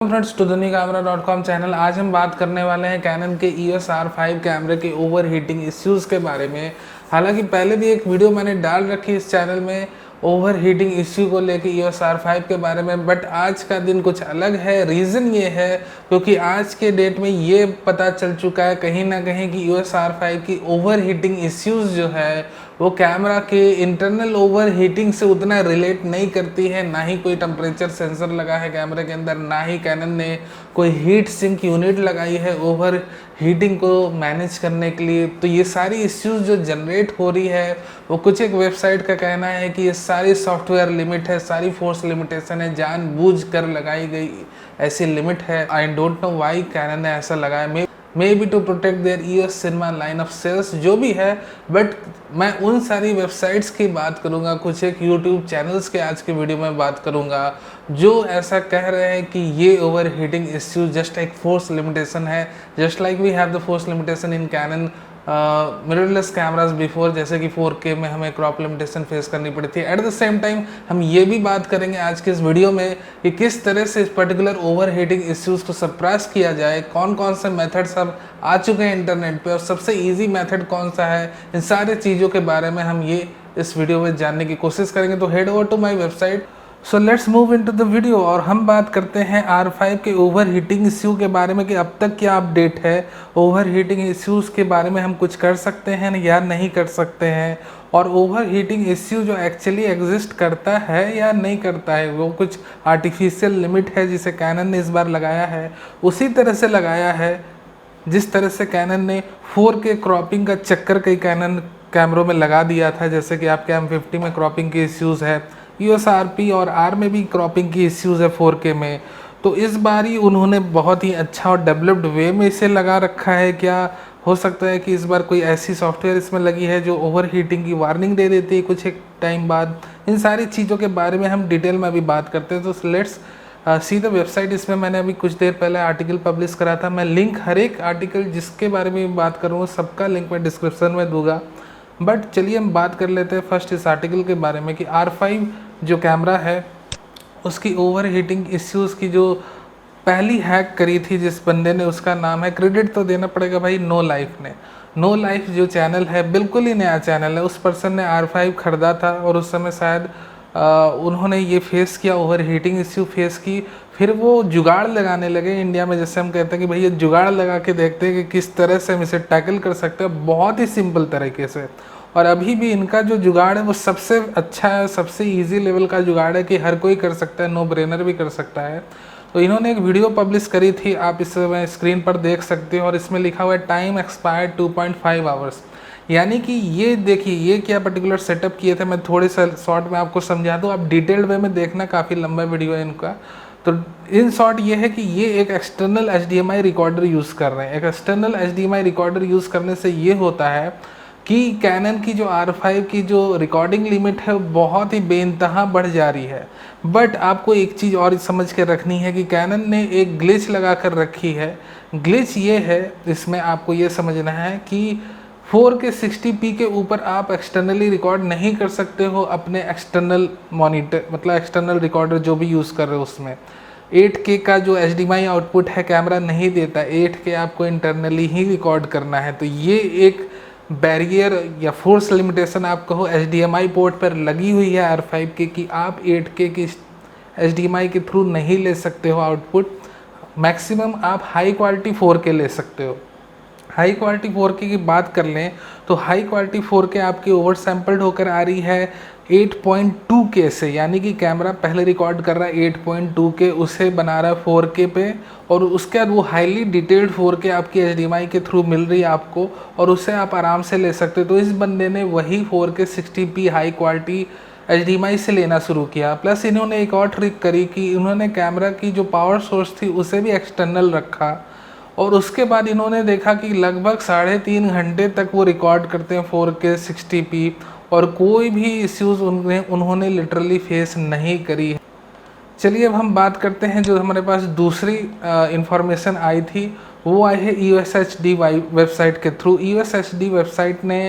Friends to camera.com channel. आज हम बात करने वाले हैं कैनन के EOS R5 कैमरे के ओवर हीटिंग इश्यूज़ के बारे में। हालांकि पहले भी एक वीडियो मैंने डाल रखी इस चैनल में ओवर हीटिंग इश्यू को लेके EOS R5 के बारे में, बट आज का दिन कुछ अलग है। रीज़न ये है क्योंकि आज के डेट में ये पता चल चुका है कहीं ना कहीं कि EOS R5 की ओवर हीटिंग इश्यूज़ जो है वो कैमरा के इंटरनल ओवर हीटिंग से उतना रिलेट नहीं करती है। ना ही कोई टेम्परेचर सेंसर लगा है कैमरे के अंदर, ना ही कैनन ने कोई हीट सिंक यूनिट लगाई है ओवर हीटिंग को मैनेज करने के लिए। तो ये सारी इश्यूज जो जनरेट हो रही है वो कुछ एक वेबसाइट का कहना है कि ये सारी सॉफ्टवेयर लिमिट है, सारी फोर्स लिमिटेशन है, जानबूझ कर लगाई गई ऐसी लिमिट है। I don't know why Canon ने ऐसा लगाया, maybe to protect their EOS cinema line of sales, जो भी है। बट मैं उन सारी वेबसाइट्स की बात करूंगा, कुछ एक यूट्यूब चैनल्स के आज के वीडियो में बात करूंगा जो ऐसा कह रहे हैं कि ये ओवर हीटिंग इश्यू जस्ट एक फोर्स लिमिटेशन है, just like we have the force limitation in Canon mirrorless cameras before, जैसे कि 4K में हमें क्रॉप लिमिटेशन फेस करनी पड़ी थी। एट द सेम टाइम हम ये भी बात करेंगे आज के इस वीडियो में कि किस तरह से इस पर्टिकुलर ओवर हीटिंग इश्यूज़ को सप्रेस किया जाए, कौन कौन से मेथड्स अब आ चुके हैं इंटरनेट पे और सबसे ईजी मेथड कौन सा है। इन सारी चीज़ों के बारे में हम ये इस वीडियो में जानने की कोशिश करेंगे। तो head over to my website. So let's move into the video और हम बात करते हैं R5 के ओवर हीटिंग इश्यू के बारे में कि अब तक क्या अपडेट है। ओवर हीटिंग इश्यूज़ के बारे में हम कुछ कर सकते हैं या नहीं कर सकते हैं, और ओवर हीटिंग इश्यू जो एक्चुअली एग्जिस्ट करता है या नहीं करता है, वो कुछ आर्टिफिशियल लिमिट है जिसे कैनन ने इस बार लगाया है, उसी तरह से लगाया है जिस तरह से कैनन ने 4K क्रॉपिंग का चक्कर कई कैनन कैमरों में लगा दिया था। जैसे कि आपके M50 में क्रॉपिंग के इश्यूज़ है, EOS RP और R में भी क्रॉपिंग की इश्यूज़ है 4K में। तो इस बार ही उन्होंने बहुत ही अच्छा और डेवलप्ड वे में इसे लगा रखा है। क्या हो सकता है कि इस बार कोई ऐसी सॉफ्टवेयर इसमें लगी है जो ओवर हीटिंग की वार्निंग दे देती है कुछ एक टाइम बाद। इन सारी चीज़ों के बारे में हम डिटेल में अभी बात करते हैं। तो लेट्स सी द वेबसाइट। इसमें मैंने अभी कुछ देर पहले आर्टिकल पब्लिश करा था। मैं लिंक हर एक आर्टिकल जिसके बारे में बात करूँगा सबका लिंक मैं डिस्क्रिप्शन में दूंगा। बट चलिए हम बात कर लेते हैं फर्स्ट इस आर्टिकल के बारे में कि R5 जो कैमरा है उसकी ओवर हीटिंग इश्यूज़ की जो पहली हैक करी थी जिस बंदे ने, उसका नाम है, क्रेडिट तो देना पड़ेगा भाई, नो लाइफ ने। नो लाइफ जो चैनल है बिल्कुल ही नया चैनल है। उस पर्सन ने R5 खरीदा था और उस समय शायद उन्होंने ये फेस किया, ओवर हीटिंग इश्यू फेस की। फिर वो जुगाड़ लगाने लगे इंडिया में, जैसे हम कहते हैं कि भैया जुगाड़ लगा के देखते हैं कि किस तरह से हम इसे टैकल कर सकते हैं बहुत ही सिंपल तरीके से। और अभी भी इनका जो जुगाड़ है वो सबसे अच्छा है, सबसे इजी लेवल का जुगाड़ है कि हर कोई कर सकता है, नो ब्रेनर भी कर सकता है। तो इन्होंने एक वीडियो पब्लिश करी थी, आप इस स्क्रीन पर देख सकते हो, और इसमें लिखा हुआ है टाइम एक्सपायर्ड 2.5 आवर्स। यानी कि ये देखिए ये क्या पर्टिकुलर सेटअप किए थे। मैं थोड़े सा शॉर्ट में आपको समझा दूँ, आप डिटेल्ड वे में देखना, काफ़ी लंबा वीडियो है इनका। तो इन शॉर्ट ये है कि ये एक एक्सटर्नल HDMI रिकॉर्डर यूज़ कर रहे हैं। एक एक्सटर्नल HDMI रिकॉर्डर यूज़ करने से ये होता है कि कैनन की जो R5 की जो रिकॉर्डिंग लिमिट है बहुत ही बेइंतहा बढ़ जा रही है। बट आपको एक चीज़ और समझ के रखनी है कि कैनन ने एक ग्लिच लगा कर रखी है। ग्लिच ये है, इसमें आपको ये समझना है कि 4K 60p के ऊपर आप एक्सटर्नली रिकॉर्ड नहीं कर सकते हो अपने एक्सटर्नल मॉनिटर, मतलब एक्सटर्नल रिकॉर्डर जो भी यूज़ कर रहे हो उसमें। 8K का जो HDMI आउटपुट है कैमरा नहीं देता, 8K आपको इंटरनली ही रिकॉर्ड करना है। तो ये एक बैरियर या फोर्स लिमिटेशन आप कहो HDMI पोर्ट पर लगी हुई है R5 के कि आप 8K की HDMI के थ्रू नहीं ले सकते हो आउटपुट। मैक्सिमम आप हाई क्वालिटी 4K ले सकते हो। हाई क्वालिटी 4K की बात कर लें तो हाई क्वालिटी 4K आपकी ओवर सैम्पल्ड होकर आ रही है 8.2K से, यानी कि कैमरा पहले रिकॉर्ड कर रहा है 8.2K, उसे बना रहा है 4K पे, और उसके बाद वो हाईली डिटेल्ड 4K आपकी HDMI के थ्रू मिल रही है आपको, और उसे आप आराम से ले सकते हो। तो इस बंदे ने वही 4K 60p high quality HDMI से लेना शुरू किया। प्लस इन्होंने एक और ट्रिक करी कि उन्होंने कैमरा की जो पावर सोर्स थी उसे भी एक्सटर्नल रखा, और उसके बाद इन्होंने देखा कि लगभग 3.5 घंटे तक वो रिकॉर्ड करते हैं 4K 60p, और कोई भी इश्यूज़ उन्होंने लिटरली फेस नहीं करी है। चलिए अब हम बात करते हैं जो हमारे पास दूसरी इंफॉर्मेशन आई थी, वो आई है EOSHD वेबसाइट के थ्रू। EOSHD वेबसाइट ने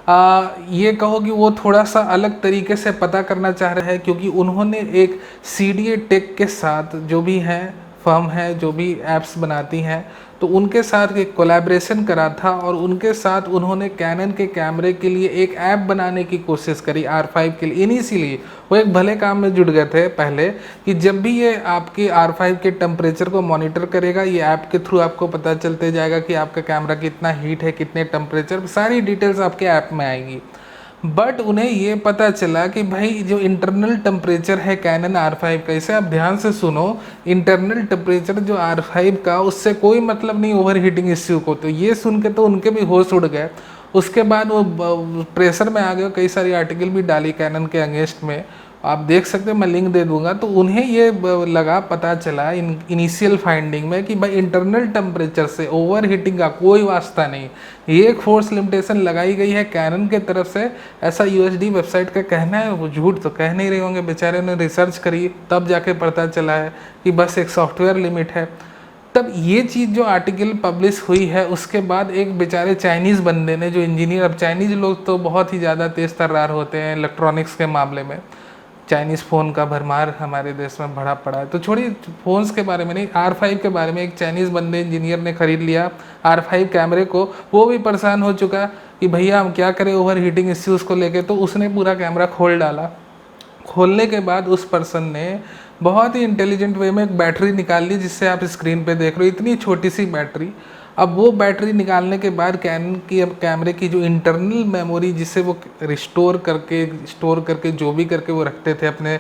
ये कहो कि वो थोड़ा सा अलग तरीके से पता करना चाह रहे हैं, क्योंकि उन्होंने एक CDA टेक के साथ जो भी हैं फर्म है जो भी ऐप्स बनाती हैं, तो उनके साथ एक कोलैबोरेशन करा था और उनके साथ उन्होंने कैनन के कैमरे के लिए एक ऐप बनाने की कोशिश करी R5 के लिए। इनिशियली वो एक भले काम में जुट गए थे पहले, कि जब भी ये आपके R5 के टेम्परेचर को मॉनिटर करेगा, ये ऐप के थ्रू आपको पता चलते जाएगा कि आपका कैमरा कितना हीट है, कितने टेम्परेचर, सारी डिटेल्स आपके ऐप में आएंगी। बट उन्हें ये पता चला कि भाई जो इंटरनल टेम्परेचर है कैनन R5 का, इसे आप ध्यान से सुनो, इंटरनल टेम्परेचर जो R5 का, उससे कोई मतलब नहीं ओवर हीटिंग इश्यू को। तो ये सुन के तो उनके भी होश उड़ गए। उसके बाद वो प्रेशर में आ गए, कई सारी आर्टिकल भी डाली कैनन के अगेंस्ट में, आप देख सकते हैं, मैं लिंक दे दूंगा। तो उन्हें ये लगा, पता चला इनिशियल फाइंडिंग में कि भाई इंटरनल टेम्परेचर से ओवर हीटिंग का कोई वास्ता नहीं। ये एक फोर्स लिमिटेशन लगाई गई है कैनन के तरफ से, ऐसा यूएसडी वेबसाइट का कहना है। वो झूठ तो कह नहीं रहे होंगे, बेचारे ने रिसर्च करी तब जाके पता चला है कि बस एक सॉफ्टवेयर लिमिट है। तब ये चीज़ जो आर्टिकल पब्लिश हुई है, उसके बाद एक बेचारे चाइनीज़ बंदे ने, जो इंजीनियर, अब चाइनीज़ लोग तो बहुत ही ज़्यादा तेज़ तर्रार होते हैं इलेक्ट्रॉनिक्स के मामले में, चाइनीज़ फ़ोन का भरमार हमारे देश में भरा पड़ा है। तो छोड़िए फ़ोन्स के बारे में नहीं, R5 के बारे में, एक चाइनीज़ बंदे इंजीनियर ने ख़रीद लिया R5 कैमरे को। वो भी परेशान हो चुका कि भैया हम क्या करें ओवर हीटिंग इश्यूज़ को लेके। तो उसने पूरा कैमरा खोल डाला। खोलने के बाद उस पर्सन ने बहुत ही इंटेलिजेंट वे में एक बैटरी निकाल ली, जिससे आप स्क्रीन पे देख रहे हो, इतनी छोटी सी बैटरी। अब वो बैटरी निकालने के बाद कैनन की, अब कैमरे की जो इंटरनल मेमोरी, जिसे वो स्टोर करके जो भी करके वो रखते थे, अपने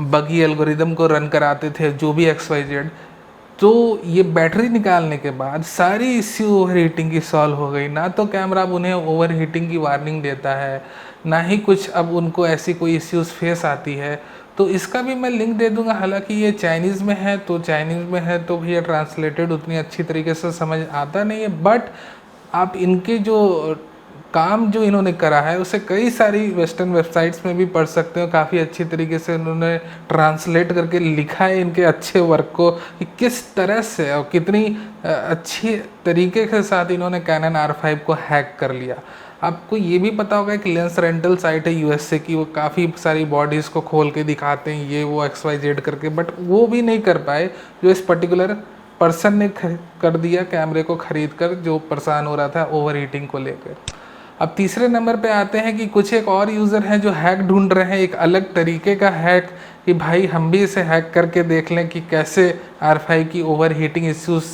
बगी एल्गोरिदम को रन कराते थे, जो भी XYZ, तो ये बैटरी निकालने के बाद सारी इश्यू ओवर हीटिंग की सॉल्व हो गई। ना तो कैमरा अब उन्हें ओवर हीटिंग की वार्निंग देता है, ना ही कुछ अब उनको ऐसी कोई इश्यूज़ फेस आती है। तो इसका भी मैं लिंक दे दूंगा। हालांकि ये चाइनीज़ में है, तो चाइनीज़ में है तो भैया ट्रांसलेटेड उतनी अच्छी तरीके से समझ आता नहीं है। बट आप इनके जो काम जो इन्होंने करा है, उसे कई सारी वेस्टर्न वेबसाइट्स में भी पढ़ सकते हो। काफ़ी अच्छी तरीके से उन्होंने ट्रांसलेट करके लिखा है इनके अच्छे वर्क को, कि किस तरह से और कितनी अच्छी तरीके के साथ इन्होंने कैनन R5 को हैक कर लिया। आपको ये भी पता होगा कि लेंस रेंटल साइट है USA की, वो काफ़ी सारी बॉडीज़ को खोल के दिखाते हैं, ये वो XYZ करके, बट वो भी नहीं कर पाए जो इस पर्टिकुलर पर्सन ने कर दिया कैमरे को ख़रीद कर, जो परेशान हो रहा था ओवर हीटिंग को लेकर। अब तीसरे नंबर पे आते हैं कि कुछ एक और यूज़र हैं जो हैक ढूंढ रहे हैं, एक अलग तरीके का हैक, कि भाई हम भी इसे हैक करके देख लें कि कैसे R5 की ओवर हीटिंग इश्यूज़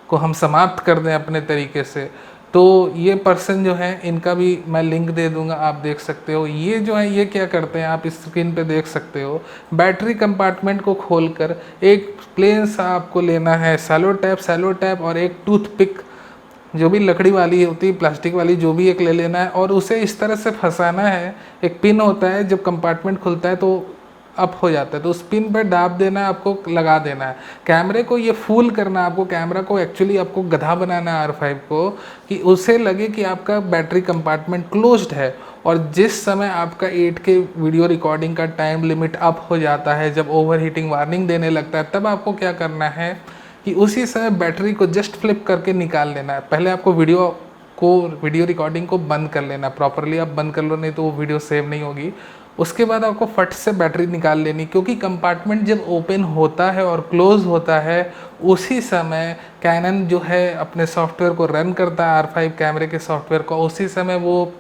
को हम समाप्त कर दें अपने तरीके से। तो ये पर्सन जो है, इनका भी मैं लिंक दे दूंगा, आप देख सकते हो। ये जो है, ये क्या करते हैं, आप इस स्क्रीन पे देख सकते हो। बैटरी कंपार्टमेंट को खोलकर एक प्लेन सा आपको लेना है सैलो टैप और एक टूथपिक, जो भी लकड़ी वाली होती है, प्लास्टिक वाली, जो भी एक ले लेना है, और उसे इस तरह से फंसाना है। एक पिन होता है, जब कंपार्टमेंट खुलता है तो अप हो जाता है, तो उस पिन पर दाब देना है, आपको लगा देना है। कैमरे को ये फूल करना है, आपको कैमरा को एक्चुअली आपको गधा बनाना है R5 को, कि उसे लगे कि आपका बैटरी कंपार्टमेंट क्लोज्ड है। और जिस समय आपका 8K वीडियो रिकॉर्डिंग का टाइम लिमिट अप हो जाता है, जब ओवर हीटिंग वार्निंग देने लगता है, तब आपको क्या करना है कि उसी समय बैटरी को जस्ट फ्लिप करके निकाल लेना है। पहले आपको वीडियो रिकॉर्डिंग को बंद कर लेना प्रॉपरली, आप बंद कर लो, नहीं तो वो वीडियो सेव नहीं होगी। उसके बाद आपको फट से बैटरी निकाल लेनी, क्योंकि कंपार्टमेंट जब ओपन होता है और क्लोज होता है, उसी समय कैनन जो है अपने सॉफ्टवेयर को रन करता है, R5 कैमरे के सॉफ्टवेयर को। उसी समय वो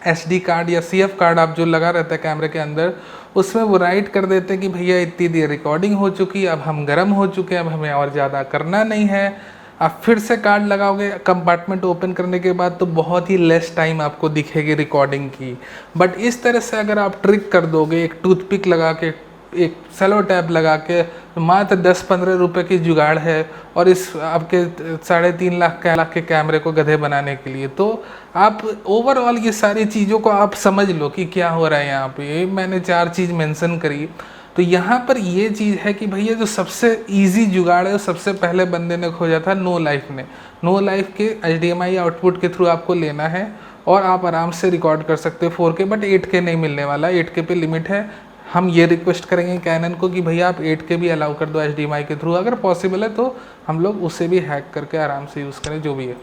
SD कार्ड या CF कार्ड आप जो लगा रहता है कैमरे के अंदर, उसमें वो राइट कर देते हैं कि भैया इतनी देर रिकॉर्डिंग हो चुकी है, अब हम गर्म हो चुके हैं, अब हमें और ज़्यादा करना नहीं है। आप फिर से कार्ड लगाओगे कंपार्टमेंट ओपन करने के बाद, तो बहुत ही लेस टाइम आपको दिखेगी रिकॉर्डिंग की। बट इस तरह से अगर आप ट्रिक कर दोगे, एक टूथपिक लगा के, एक सेलो टैप लगा के, मात्र 10-15 रुपये की जुगाड़ है, और इस आपके 3.5 लाख के कैमरे को गधे बनाने के लिए। तो आप ओवरऑल ये सारी चीज़ों को आप समझ लो कि क्या हो रहा है यहाँ पे। मैंने 4 चीज़ मेंशन करी। तो यहाँ पर ये चीज़ है कि भैया जो सबसे इजी जुगाड़ है, सबसे पहले बंदे ने खोजा था नो लाइफ ने। नो लाइफ के HDMI आउटपुट के थ्रू आपको लेना है, और आप आराम से रिकॉर्ड कर सकते हो 4K, बट 8K नहीं मिलने वाला, 8K पे लिमिट है। हम ये रिक्वेस्ट करेंगे कैनन को कि भैया आप 8K भी अलाउ कर दो HDMI के थ्रू, अगर पॉसिबल है तो हम लोग उसे भी हैक करके आराम से यूज़ करें, जो भी है।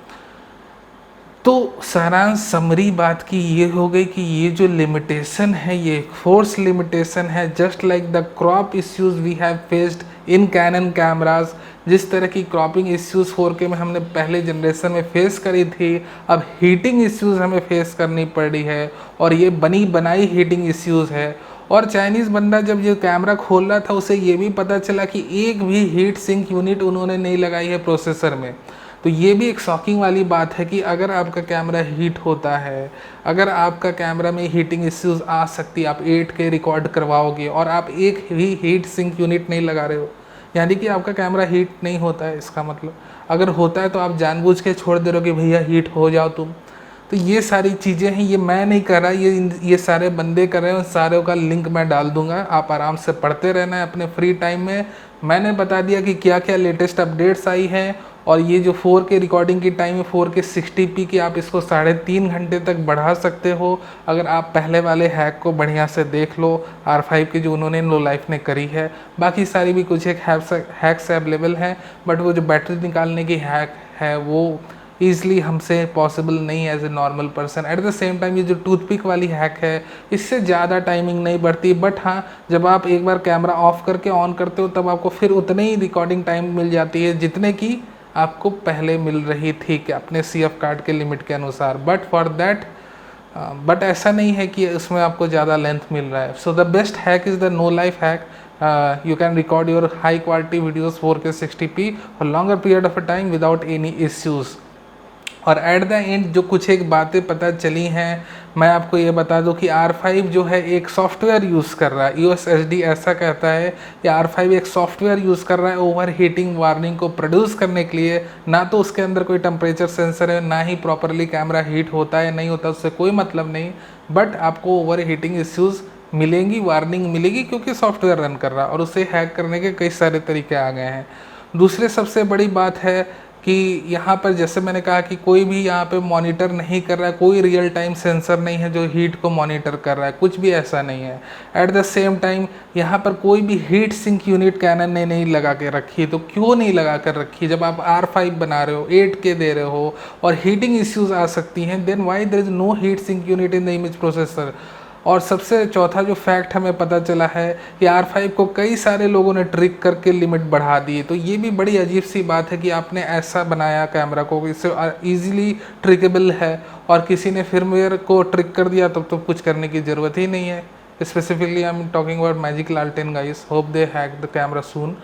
तो सारांश समरी बात की ये हो गई कि ये जो लिमिटेशन है ये फोर्स लिमिटेशन है, just like the crop issues we have faced in Canon cameras. जिस तरह की क्रॉपिंग इश्यूज 4K में हमने पहले जनरेशन में फेस करी थी, अब हीटिंग इश्यूज हमें फेस करनी पड़ रही है, और ये बनी बनाई हीटिंग इश्यूज है। और चाइनीज़ बंदा जब ये कैमरा खोल रहा था उसे ये भी पता चला कि एक भी हीट सिंक यूनिट उन्होंने नहीं लगाई है प्रोसेसर में। तो ये भी एक शॉकिंग वाली बात है कि अगर आपका कैमरा हीट होता है, अगर आपका कैमरा में हीटिंग इश्यूज आ सकती है, आप 8K रिकॉर्ड करवाओगे और आप एक भी हीट सिंक यूनिट नहीं लगा रहे हो, यानी कि आपका कैमरा हीट नहीं होता है। इसका मतलब अगर होता है तो आप जानबूझ के छोड़ दे रहे हो कि भैया हीट हो जाओ तुम। तो ये सारी चीज़ें हैं, ये मैं नहीं कर रहा, ये सारे बंदे कर रहे हैं। सारों का लिंक मैं डाल दूंगा, आप आराम से पढ़ते रहना है अपने फ्री टाइम में। मैंने बता दिया कि क्या क्या लेटेस्ट अपडेट्स आई हैं, और ये जो 4K रिकॉर्डिंग की टाइम है 4K 60p की, आप इसको 3.5 घंटे तक बढ़ा सकते हो अगर आप पहले वाले हैक को बढ़िया से देख लो, R5 की जो उन्होंने लो लाइफ ने करी है। बाकी सारी भी कुछ एक हैक्स अवेलेबल हैं, बट वो जो बैटरी निकालने की हैक है वो ईज़िली हमसे पॉसिबल नहीं है as a normal person. At the same time ये जो टूथपिक वाली हैक है इससे ज़्यादा टाइमिंग नहीं बढ़ती, बट हाँ जब आप एक बार कैमरा ऑफ करके ऑन करते हो तब आपको फिर उतने ही रिकॉर्डिंग टाइम मिल जाती है जितने की आपको पहले मिल रही थी कि अपने CF कार्ड के लिमिट के अनुसार। बट ऐसा नहीं है कि उसमें आपको ज़्यादा लेंथ मिल रहा है। So the best hack is the no life hack. You can record your high quality videos 4K 60p for longer period of a time without any issues। और एट द एंड जो कुछ एक बातें पता चली हैं, मैं आपको ये बता दूं कि R5 जो है एक सॉफ्टवेयर यूज़ कर रहा है, EOSHD ऐसा कहता है कि R5 एक सॉफ्टवेयर यूज़ कर रहा है ओवर हीटिंग वार्निंग को प्रोड्यूस करने के लिए। ना तो उसके अंदर कोई टेम्परेचर सेंसर है, ना ही प्रॉपरली कैमरा हीट होता है नहीं होता, उससे कोई मतलब नहीं, बट आपको ओवर हीटिंग इश्यूज़ मिलेंगी, वार्निंग मिलेगी, क्योंकि सॉफ्टवेयर रन कर रहा है और उसे हैक करने के कई सारे तरीके आ गए हैं। दूसरे सबसे बड़ी बात है कि यहाँ पर जैसे मैंने कहा कि कोई भी यहाँ पे मॉनिटर नहीं कर रहा है, कोई रियल टाइम सेंसर नहीं है जो हीट को मॉनिटर कर रहा है, कुछ भी ऐसा नहीं है। एट द सेम टाइम यहाँ पर कोई भी हीट सिंक यूनिट कैनन ने नहीं लगा के रखी। तो क्यों नहीं लगा कर रखी? जब आप R5 बना रहे हो, 8K दे रहे हो और हीटिंग इश्यूज आ सकती हैं, then why there is no heat sink unit in the image processor. और सबसे चौथा जो फैक्ट हमें पता चला है कि R5 को कई सारे लोगों ने ट्रिक करके लिमिट बढ़ा दी। तो ये भी बड़ी अजीब सी बात है कि आपने ऐसा बनाया कैमरा को कि इससे ईजिली ट्रिकेबल है, और किसी ने फिर्मवेयर को ट्रिक कर दिया तो कुछ करने की ज़रूरत ही नहीं है। Specifically I am talking about magic लालटेन guys, hope they hack the camera soon.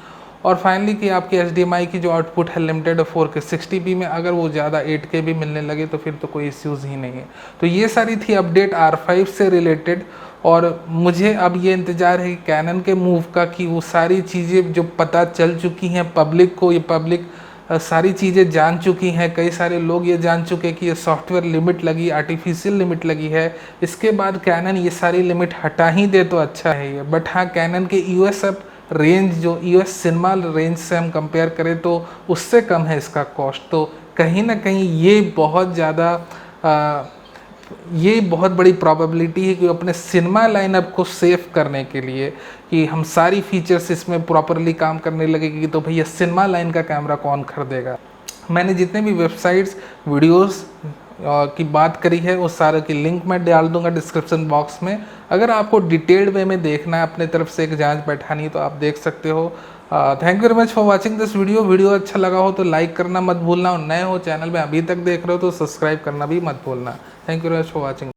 और फाइनली कि आपकी HDMI की जो आउटपुट है लिमिटेड 4K 60p में, अगर वो ज़्यादा 8K भी मिलने लगे तो फिर तो कोई इश्यूज़ ही नहीं है। तो ये सारी थी अपडेट R5 से रिलेटेड, और मुझे अब ये इंतज़ार है कि कैनन के मूव का, कि वो सारी चीज़ें जो पता चल चुकी हैं पब्लिक को, ये पब्लिक सारी चीज़ें जान चुकी हैं, कई सारे लोग ये जान चुके कि ये सॉफ्टवेयर लिमिट लगी, आर्टिफिशियल लिमिट लगी है। इसके बाद कैनन ये सारी लिमिट हटा ही दे तो अच्छा है ये। बट हाँ, कैनन के EOS अब रेंज जो EOS सिनेमा रेंज से हम कंपेयर करें तो उससे कम है इसका कॉस्ट। तो कहीं ना कहीं ये बहुत ज़्यादा ये बहुत बड़ी प्रॉबेबिलिटी है कि अपने सिनेमा लाइनअप को सेव करने के लिए, कि हम सारी फीचर्स इसमें प्रॉपरली काम करने लगेगी, तो भैया सिनेमा लाइन का कैमरा कौन खरीदेगा। मैंने जितने भी वेबसाइट्स वीडियोस की बात करी है उस सारे की लिंक मैं डाल दूंगा डिस्क्रिप्शन बॉक्स में। अगर आपको डिटेल्ड वे में देखना है, अपने तरफ से एक जांच बैठानी है, तो आप देख सकते हो। Thank you very much for watching this video अच्छा लगा हो तो लाइक करना मत भूलना, और नए हो चैनल में अभी तक देख रहे हो तो सब्सक्राइब करना भी मत भूलना। Thank you very much for watching.